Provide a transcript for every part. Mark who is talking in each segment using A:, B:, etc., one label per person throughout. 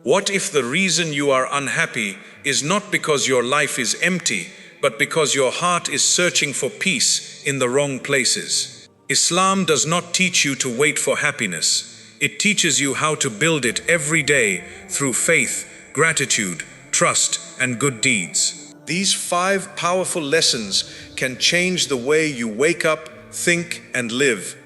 A: What if the reason you are unhappy is not because your life is empty, but because your heart is searching for peace in the wrong places? Islam does not teach you to wait for happiness. It teaches you how to build it every day through faith, gratitude, trust, and good deeds. These 5 powerful lessons can change the way you wake up, think, and live.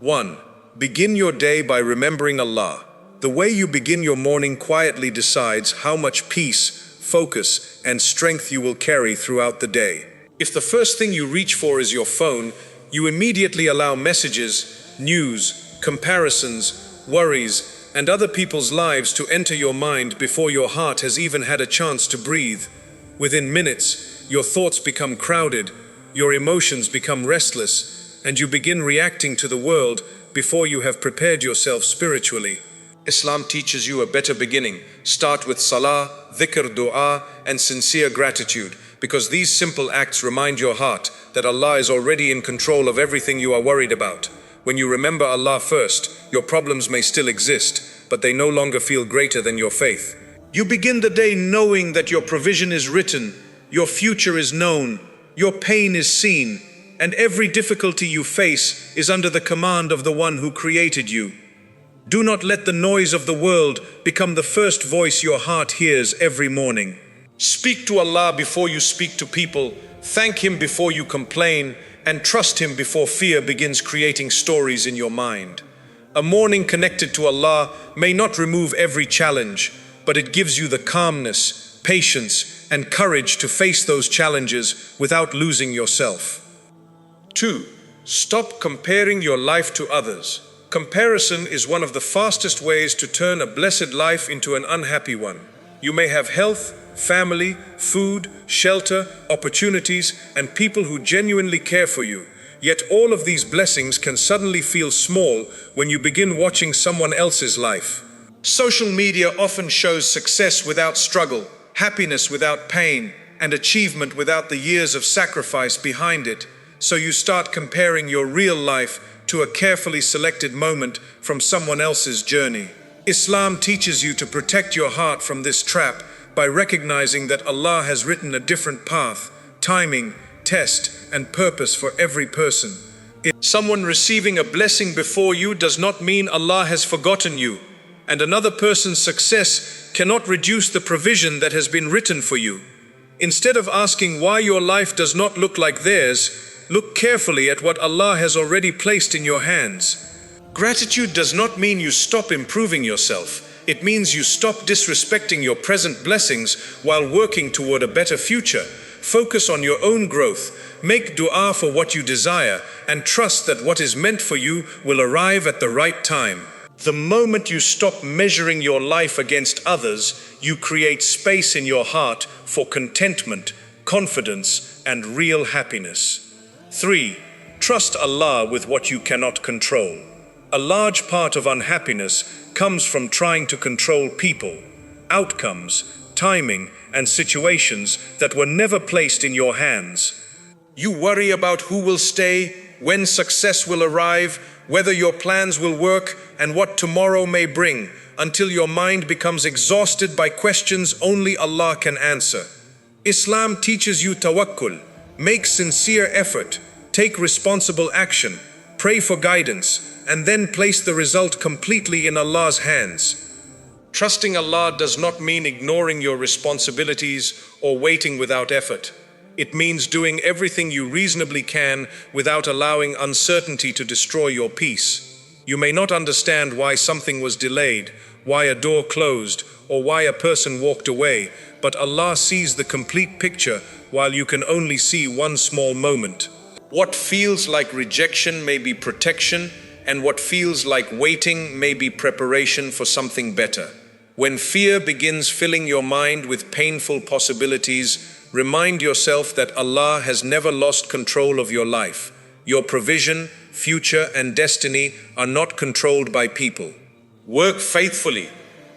A: 1. Begin your day by remembering Allah. The way you begin your morning quietly decides how much peace, focus, and strength you will carry throughout the day. If the first thing you reach for is your phone, you immediately allow messages, news, comparisons, worries, and other people's lives to enter your mind before your heart has even had a chance to breathe. Within minutes, your thoughts become crowded, your emotions become restless, and you begin reacting to the world before you have prepared yourself spiritually. Islam teaches you a better beginning. Start with salah, dhikr, dua, and sincere gratitude, because these simple acts remind your heart that Allah is already in control of everything you are worried about. When you remember Allah first, your problems may still exist, but they no longer feel greater than your faith. You begin the day knowing that your provision is written, your future is known, your pain is seen, and every difficulty you face is under the command of the one who created you. Do not let the noise of the world become the first voice your heart hears every morning. Speak to Allah before you speak to people, thank Him before you complain, and trust Him before fear begins creating stories in your mind. A morning connected to Allah may not remove every challenge, but it gives you the calmness, patience, and courage to face those challenges without losing yourself. 2. Stop comparing your life to others. Comparison is one of the fastest ways to turn a blessed life into an unhappy one. You may have health, family, food, shelter, opportunities, and people who genuinely care for you. Yet all of these blessings can suddenly feel small when you begin watching someone else's life. Social media often shows success without struggle, happiness without pain, and achievement without the years of sacrifice behind it. So you start comparing your real life to a carefully selected moment from someone else's journey. Islam teaches you to protect your heart from this trap by recognizing that Allah has written a different path, timing, test, and purpose for every person. Someone receiving a blessing before you does not mean Allah has forgotten you, and another person's success cannot reduce the provision that has been written for you. Instead of asking why your life does not look like theirs, look carefully at what Allah has already placed in your hands. Gratitude does not mean you stop improving yourself. It means you stop disrespecting your present blessings while working toward a better future. Focus on your own growth, make dua for what you desire, and trust that what is meant for you will arrive at the right time. The moment you stop measuring your life against others, you create space in your heart for contentment, confidence, and real happiness. 3. Trust Allah with what you cannot control. A large part of unhappiness comes from trying to control people, outcomes, timing, and situations that were never placed in your hands. You worry about who will stay, when success will arrive, whether your plans will work, and what tomorrow may bring, until your mind becomes exhausted by questions only Allah can answer. Islam teaches you tawakkul. Make sincere effort, take responsible action, pray for guidance, and then place the result completely in Allah's hands. Trusting Allah does not mean ignoring your responsibilities or waiting without effort. It means doing everything you reasonably can without allowing uncertainty to destroy your peace. You may not understand why something was delayed, why a door closed, or why a person walked away, but Allah sees the complete picture while you can only see one small moment. What feels like rejection may be protection, and what feels like waiting may be preparation for something better. When fear begins filling your mind with painful possibilities, remind yourself that Allah has never lost control of your life. Your provision, future, and destiny are not controlled by people. Work faithfully,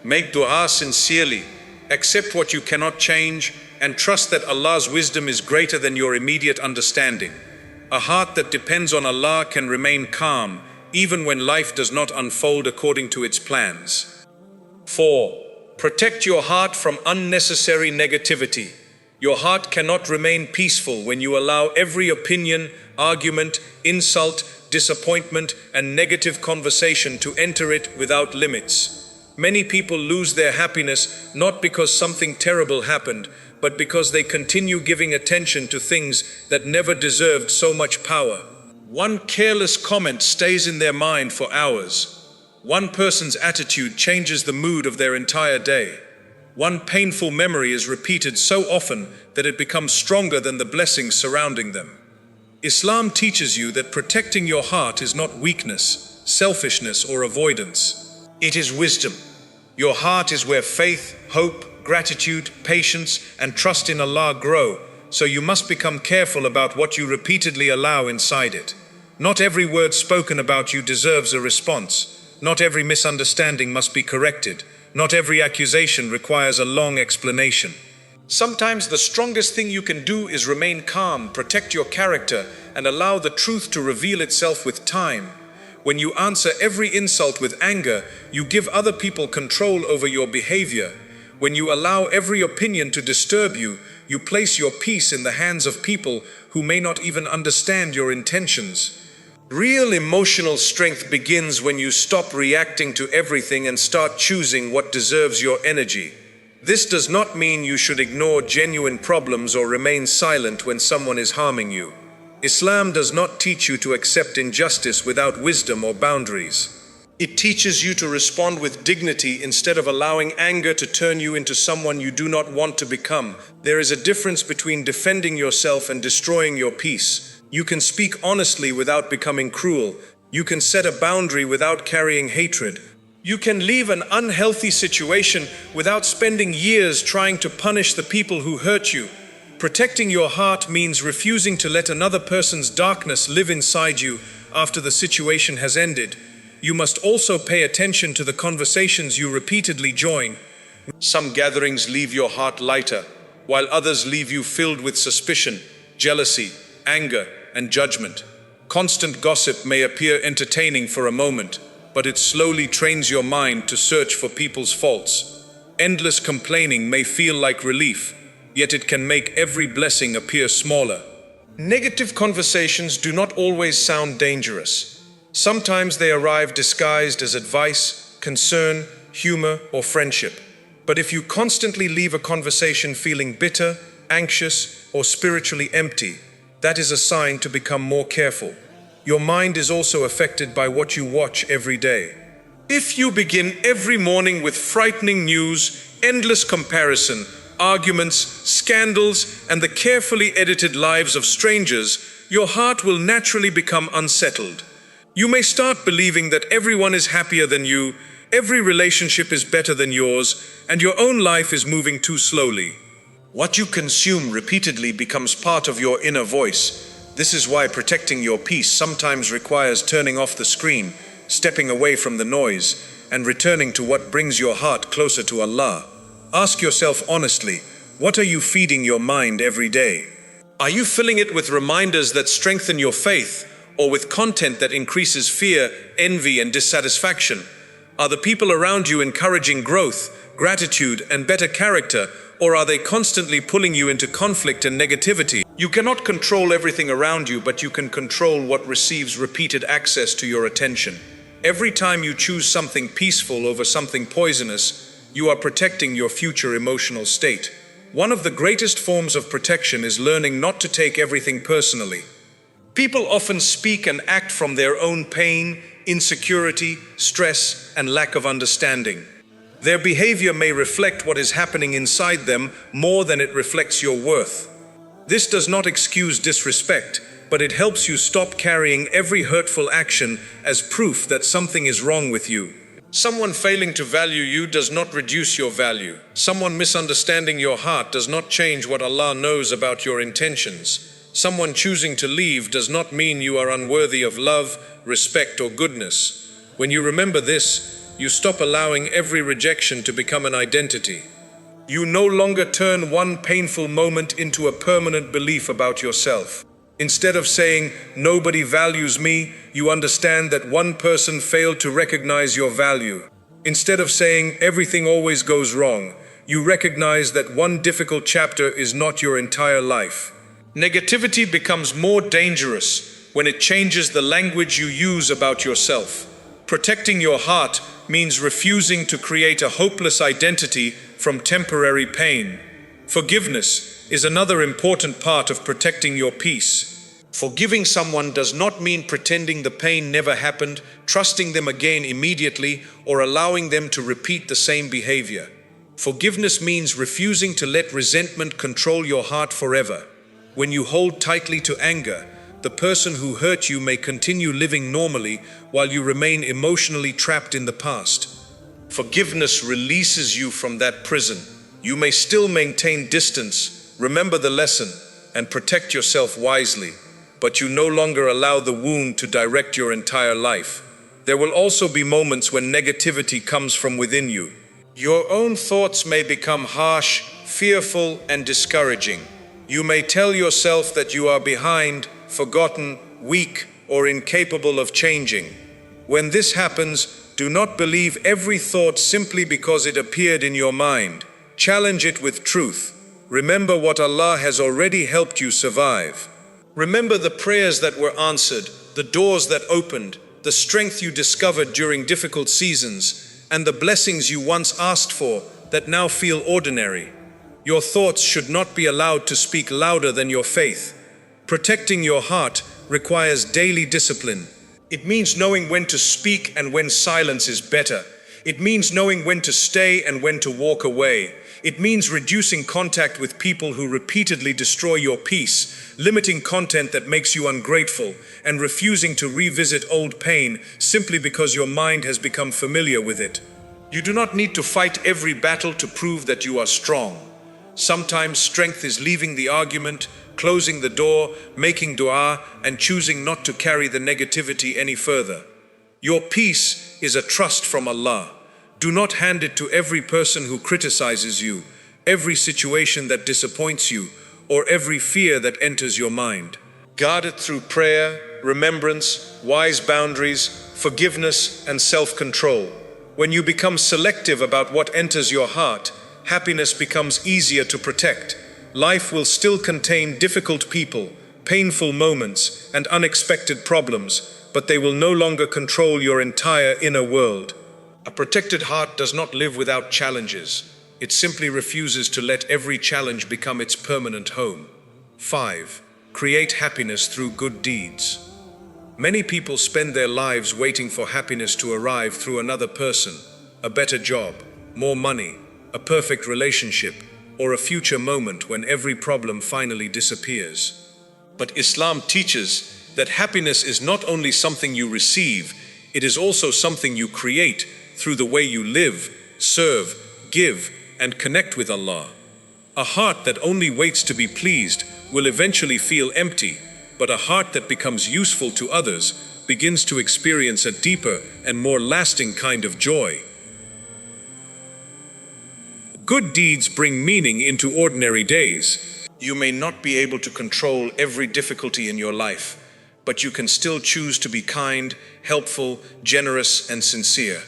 A: make dua sincerely, accept what you cannot change, and trust that Allah's wisdom is greater than your immediate understanding. A heart that depends on Allah can remain calm, even when life does not unfold according to its plans. 4. Protect your heart from unnecessary negativity. Your heart cannot remain peaceful when you allow every opinion, argument, insult, disappointment, and negative conversation to enter it without limits. Many people lose their happiness not because something terrible happened, but because they continue giving attention to things that never deserved so much power. One careless comment stays in their mind for hours. One person's attitude changes the mood of their entire day. One painful memory is repeated so often that it becomes stronger than the blessings surrounding them. Islam teaches you that protecting your heart is not weakness, selfishness, or avoidance. It is wisdom. Your heart is where faith, hope, gratitude, patience, and trust in Allah grow, so you must become careful about what you repeatedly allow inside it. Not every word spoken about you deserves a response. Not every misunderstanding must be corrected. Not every accusation requires a long explanation. Sometimes the strongest thing you can do is remain calm, protect your character, and allow the truth to reveal itself with time. When you answer every insult with anger, you give other people control over your behavior. When you allow every opinion to disturb you, you place your peace in the hands of people who may not even understand your intentions. Real emotional strength begins when you stop reacting to everything and start choosing what deserves your energy. This does not mean you should ignore genuine problems or remain silent when someone is harming you. Islam does not teach you to accept injustice without wisdom or boundaries. It teaches you to respond with dignity instead of allowing anger to turn you into someone you do not want to become. There is a difference between defending yourself and destroying your peace. You can speak honestly without becoming cruel. You can set a boundary without carrying hatred. You can leave an unhealthy situation without spending years trying to punish the people who hurt you. Protecting your heart means refusing to let another person's darkness live inside you after the situation has ended. You must also pay attention to the conversations you repeatedly join. Some gatherings leave your heart lighter, while others leave you filled with suspicion, jealousy, anger, and judgment. Constant gossip may appear entertaining for a moment, but it slowly trains your mind to search for people's faults. Endless complaining may feel like relief, yet it can make every blessing appear smaller. Negative conversations do not always sound dangerous. Sometimes they arrive disguised as advice, concern, humor, or friendship. But if you constantly leave a conversation feeling bitter, anxious, or spiritually empty, that is a sign to become more careful. Your mind is also affected by what you watch every day. If you begin every morning with frightening news, endless comparison, arguments, scandals, and the carefully edited lives of strangers, your heart will naturally become unsettled. You may start believing that everyone is happier than you, every relationship is better than yours, and your own life is moving too slowly. What you consume repeatedly becomes part of your inner voice. This is why protecting your peace sometimes requires turning off the screen, stepping away from the noise, and returning to what brings your heart closer to Allah. Ask yourself honestly, what are you feeding your mind every day? Are you filling it with reminders that strengthen your faith, or with content that increases fear, envy, and dissatisfaction? Are the people around you encouraging growth, gratitude, and better character, or are they constantly pulling you into conflict and negativity? You cannot control everything around you, but you can control what receives repeated access to your attention. Every time you choose something peaceful over something poisonous, you are protecting your future emotional state. One of the greatest forms of protection is learning not to take everything personally. People often speak and act from their own pain, insecurity, stress, and lack of understanding. Their behavior may reflect what is happening inside them more than it reflects your worth. This does not excuse disrespect, but it helps you stop carrying every hurtful action as proof that something is wrong with you. Someone failing to value you does not reduce your value. Someone misunderstanding your heart does not change what Allah knows about your intentions. Someone choosing to leave does not mean you are unworthy of love, respect, or goodness. When you remember this, you stop allowing every rejection to become an identity. You no longer turn one painful moment into a permanent belief about yourself. Instead of saying, "Nobody values me," you understand that one person failed to recognize your value. Instead of saying everything always goes wrong, you recognize that one difficult chapter is not your entire life. Negativity becomes more dangerous when it changes the language you use about yourself. Protecting your heart means refusing to create a hopeless identity from temporary pain. Forgiveness is another important part of protecting your peace. Forgiving someone does not mean pretending the pain never happened, trusting them again immediately, or allowing them to repeat the same behavior. Forgiveness means refusing to let resentment control your heart forever. When you hold tightly to anger, the person who hurt you may continue living normally while you remain emotionally trapped in the past. Forgiveness releases you from that prison. You may still maintain distance, remember the lesson, and protect yourself wisely, but you no longer allow the wound to direct your entire life. There will also be moments when negativity comes from within you. Your own thoughts may become harsh, fearful, and discouraging. You may tell yourself that you are behind, forgotten, weak, or incapable of changing. When this happens, do not believe every thought simply because it appeared in your mind. Challenge it with truth. Remember what Allah has already helped you survive. Remember the prayers that were answered, the doors that opened, the strength you discovered during difficult seasons, and the blessings you once asked for that now feel ordinary. Your thoughts should not be allowed to speak louder than your faith. Protecting your heart requires daily discipline. It means knowing when to speak and when silence is better. It means knowing when to stay and when to walk away. It means reducing contact with people who repeatedly destroy your peace, limiting content that makes you ungrateful, and refusing to revisit old pain simply because your mind has become familiar with it. You do not need to fight every battle to prove that you are strong. Sometimes strength is leaving the argument, closing the door, making dua, and choosing not to carry the negativity any further. Your peace is a trust from Allah. Do not hand it to every person who criticizes you, every situation that disappoints you, or every fear that enters your mind. Guard it through prayer, remembrance, wise boundaries, forgiveness, and self-control. When you become selective about what enters your heart, happiness becomes easier to protect. Life will still contain difficult people, painful moments, and unexpected problems, but they will no longer control your entire inner world. A protected heart does not live without challenges. It simply refuses to let every challenge become its permanent home. 5. Create happiness through good deeds. Many people spend their lives waiting for happiness to arrive through another person, a better job, more money, a perfect relationship, or a future moment when every problem finally disappears. But Islam teaches that happiness is not only something you receive, it is also something you create through the way you live, serve, give, and connect with Allah. A heart that only waits to be pleased will eventually feel empty, but a heart that becomes useful to others begins to experience a deeper and more lasting kind of joy. Good deeds bring meaning into ordinary days. You may not be able to control every difficulty in your life, but you can still choose to be kind, helpful, generous, and sincere.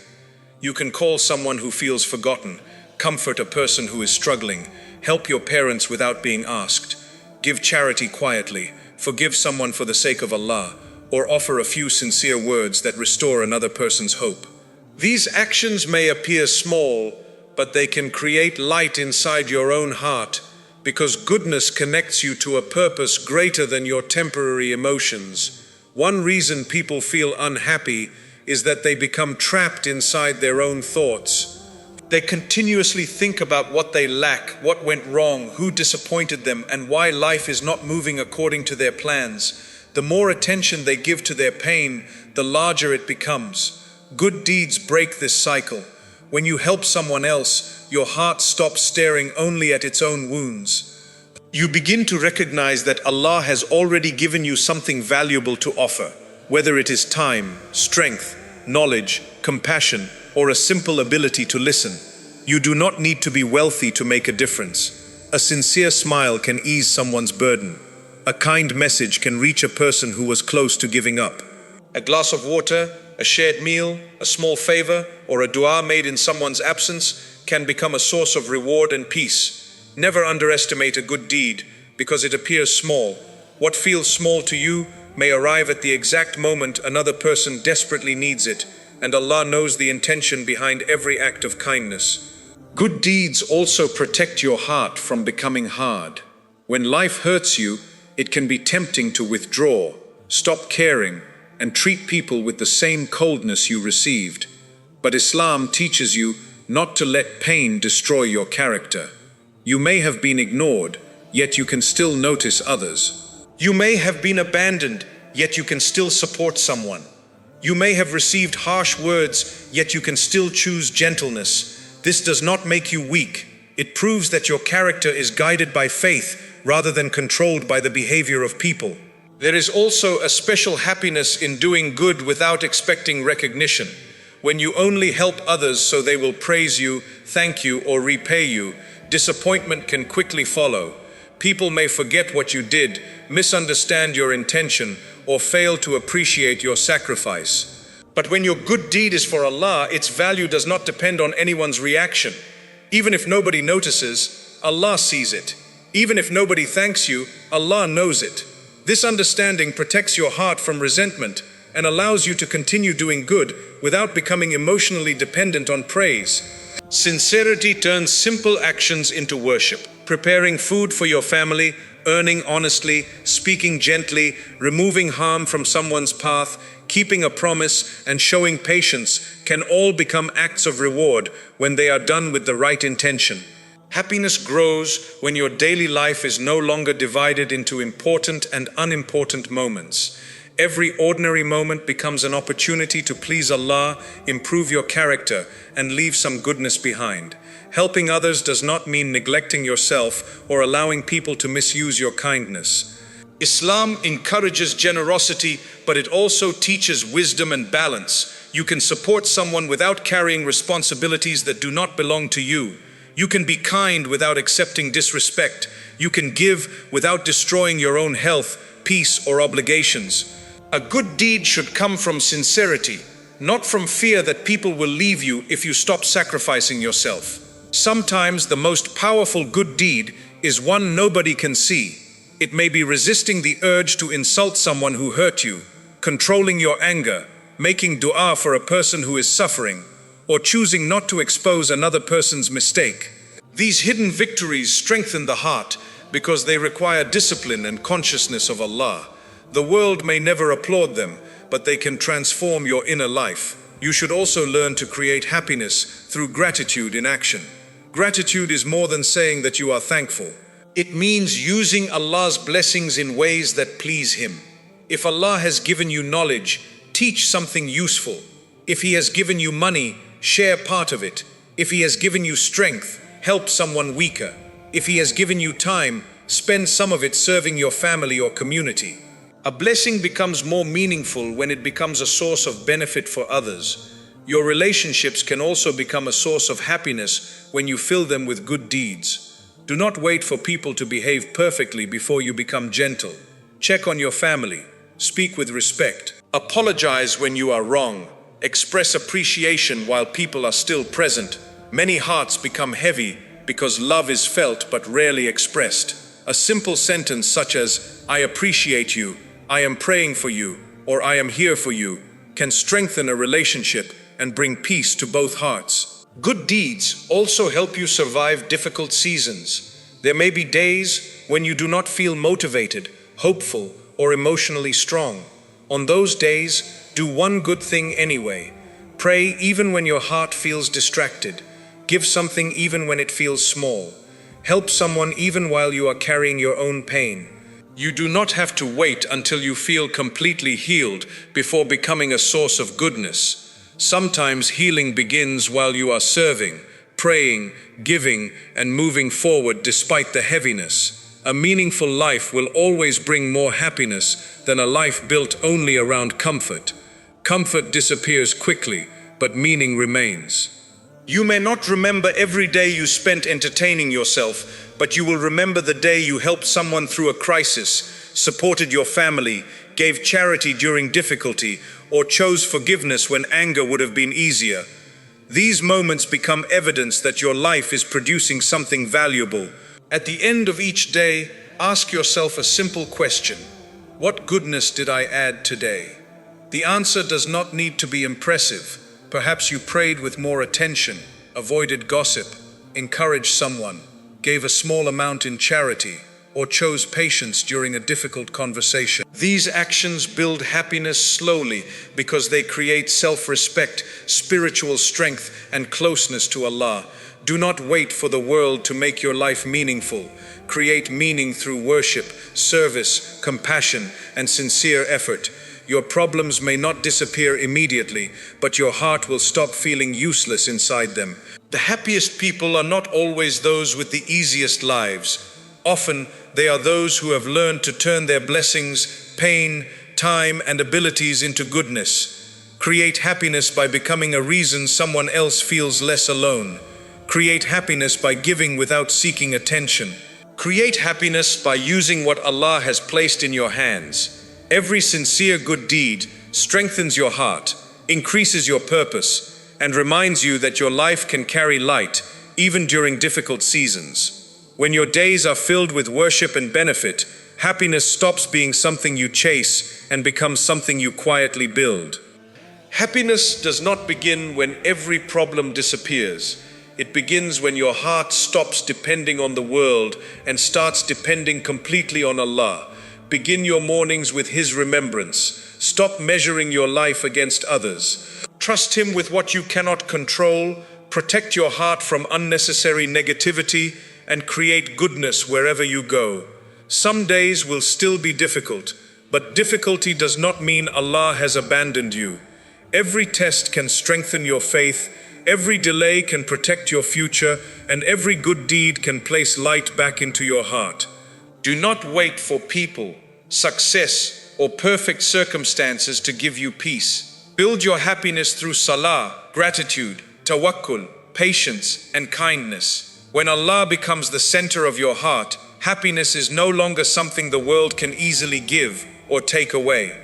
A: You can call someone who feels forgotten, comfort a person who is struggling, help your parents without being asked, give charity quietly, forgive someone for the sake of Allah, or offer a few sincere words that restore another person's hope. These actions may appear small, but they can create light inside your own heart, because goodness connects you to a purpose greater than your temporary emotions. One reason people feel unhappy is that they become trapped inside their own thoughts. They continuously think about what they lack, what went wrong, who disappointed them, and why life is not moving according to their plans. The more attention they give to their pain, the larger it becomes. Good deeds break this cycle. When you help someone else, your heart stops staring only at its own wounds. You begin to recognize that Allah has already given you something valuable to offer, whether it is time, strength, knowledge, compassion, or a simple ability to listen. You do not need to be wealthy to make a difference. A sincere smile can ease someone's burden. A kind message can reach a person who was close to giving up. A glass of water, A shared meal, a small favor, or a dua made in someone's absence can become a source of reward and peace. Never underestimate a good deed because it appears small. What feels small to you may arrive at the exact moment another person desperately needs it, and Allah knows the intention behind every act of kindness. Good deeds also protect your heart from becoming hard. When life hurts you, it can be tempting to withdraw, stop caring, and treat people with the same coldness you received. But Islam teaches you not to let pain destroy your character. You may have been ignored, yet you can still notice others. You may have been abandoned, yet you can still support someone. You may have received harsh words, yet you can still choose gentleness. This does not make you weak. It proves that your character is guided by faith rather than controlled by the behavior of people. There is also a special happiness in doing good without expecting recognition. When you only help others so they will praise you, thank you, or repay you, disappointment can quickly follow. People may forget what you did, misunderstand your intention, or fail to appreciate your sacrifice. But when your good deed is for Allah, its value does not depend on anyone's reaction. Even if nobody notices, Allah sees it. Even if nobody thanks you, Allah knows it. This understanding protects your heart from resentment and allows you to continue doing good without becoming emotionally dependent on praise. Sincerity turns simple actions into worship. Preparing food for your family, earning honestly, speaking gently, removing harm from someone's path, keeping a promise, and showing patience can all become acts of reward when they are done with the right intention. Happiness grows when your daily life is no longer divided into important and unimportant moments. Every ordinary moment becomes an opportunity to please Allah, improve your character, and leave some goodness behind. Helping others does not mean neglecting yourself or allowing people to misuse your kindness. Islam encourages generosity, but it also teaches wisdom and balance. You can support someone without carrying responsibilities that do not belong to you. You can be kind without accepting disrespect. You can give without destroying your own health, peace, or obligations. A good deed should come from sincerity, not from fear that people will leave you if you stop sacrificing yourself. Sometimes the most powerful good deed is one nobody can see. It may be resisting the urge to insult someone who hurt you, controlling your anger, making dua for a person who is suffering, or choosing not to expose another person's mistake. These hidden victories strengthen the heart because they require discipline and consciousness of Allah. The world may never applaud them, but they can transform your inner life. You should also learn to create happiness through gratitude in action. Gratitude is more than saying that you are thankful. It means using Allah's blessings in ways that please Him. If Allah has given you knowledge, teach something useful. If He has given you money, share part of it. If He has given you strength, help someone weaker. If He has given you time, spend some of it serving your family or community. A blessing becomes more meaningful when it becomes a source of benefit for others. Your relationships can also become a source of happiness when you fill them with good deeds. Do not wait for people to behave perfectly before you become gentle. Check on your family. Speak with respect. Apologize when you are wrong. Express appreciation while people are still present. Many hearts become heavy because love is felt but rarely expressed. A simple sentence such as, "I appreciate you," "I am praying for you," or "I am here for you," can strengthen a relationship and bring peace to both hearts. Good deeds also help you survive difficult seasons. There may be days when you do not feel motivated, hopeful, or emotionally strong. On those days, do one good thing anyway. Pray even when your heart feels distracted. Give something even when it feels small. Help someone even while you are carrying your own pain. You do not have to wait until you feel completely healed before becoming a source of goodness. Sometimes healing begins while you are serving, praying, giving, and moving forward despite the heaviness. A meaningful life will always bring more happiness than a life built only around comfort. Comfort disappears quickly, but meaning remains. You may not remember every day you spent entertaining yourself, but you will remember the day you helped someone through a crisis, supported your family, gave charity during difficulty, or chose forgiveness when anger would have been easier. These moments become evidence that your life is producing something valuable. At the end of each day, ask yourself a simple question: what goodness did I add today? The answer does not need to be impressive. Perhaps you prayed with more attention, avoided gossip, encouraged someone, gave a small amount in charity, or chose patience during a difficult conversation. These actions build happiness slowly because they create self-respect, spiritual strength, and closeness to Allah. Do not wait for the world to make your life meaningful. Create meaning through worship, service, compassion, and sincere effort. Your problems may not disappear immediately, but your heart will stop feeling useless inside them. The happiest people are not always those with the easiest lives. Often, they are those who have learned to turn their blessings, pain, time, and abilities into goodness. Create happiness by becoming a reason someone else feels less alone. Create happiness by giving without seeking attention. Create happiness by using what Allah has placed in your hands. Every sincere good deed strengthens your heart, increases your purpose, and reminds you that your life can carry light even during difficult seasons. When your days are filled with worship and benefit, happiness stops being something you chase and becomes something you quietly build. Happiness does not begin when every problem disappears. It begins when your heart stops depending on the world and starts depending completely on Allah. Begin your mornings with His remembrance. Stop measuring your life against others. Trust Him with what you cannot control. Protect your heart from unnecessary negativity and create goodness wherever you go. Some days will still be difficult, but difficulty does not mean Allah has abandoned you. Every test can strengthen your faith, every delay can protect your future, and every good deed can place light back into your heart. Do not wait for people, success, or perfect circumstances to give you peace. Build your happiness through salah, gratitude, tawakkul, patience, and kindness. When Allah becomes the center of your heart, happiness is no longer something the world can easily give or take away.